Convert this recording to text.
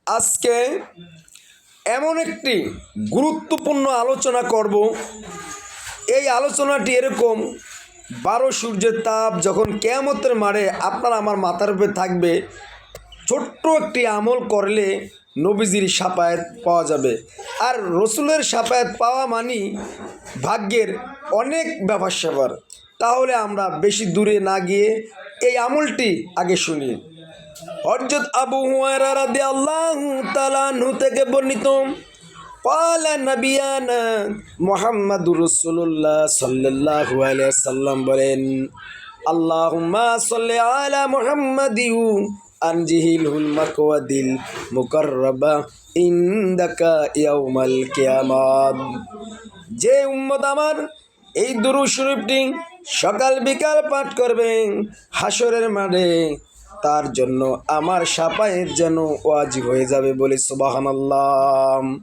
আজকে এমন একটি গুরুত্বপূর্ণ আলোচনা করব। এই আলোচনাটি এরকম, 12 সূর্যের তাপ যখন কিয়ামতের মাঠে আপনার আমার মাথার উপরে থাকবে, ছোট্ট একটি আমল করলে নবীজির শাফায়াত পাওয়া যাবে। আর রসুলের শাফায়াত পাওয়া মানি ভাগ্যের অনেক ব্যাপার স্যাপার। তাহলে আমরা বেশি দূরে না গিয়ে এই আমলটি আগে শুনি। হযরত আবু হুরায়রা রাদিয়াল্লাহু তাআলা আনহু থেকে বর্ণিত, ক্বালা নবিয়ানা মুহাম্মাদুর রাসূলুল্লাহ সাল্লাল্লাহু আলাইহি ওয়াসাল্লাম বলেন, আল্লাহুম্মা সাল্লি আলা মুহাম্মাদিউ আনজিহিলহুল মাকওয়াদিল মুকাররাবা ইনদাকা ইয়াউমাল কিয়ামাত। যে উম্মত আমার এই দুরূদ শরীফটি সকাল বিকাল পাঠ করবেন, হাসরের মাঠে তার জন্য আমার শাফায়েত যেন ওয়াজিব হয়ে যাবে। বলি সুবহানাল্লাহ।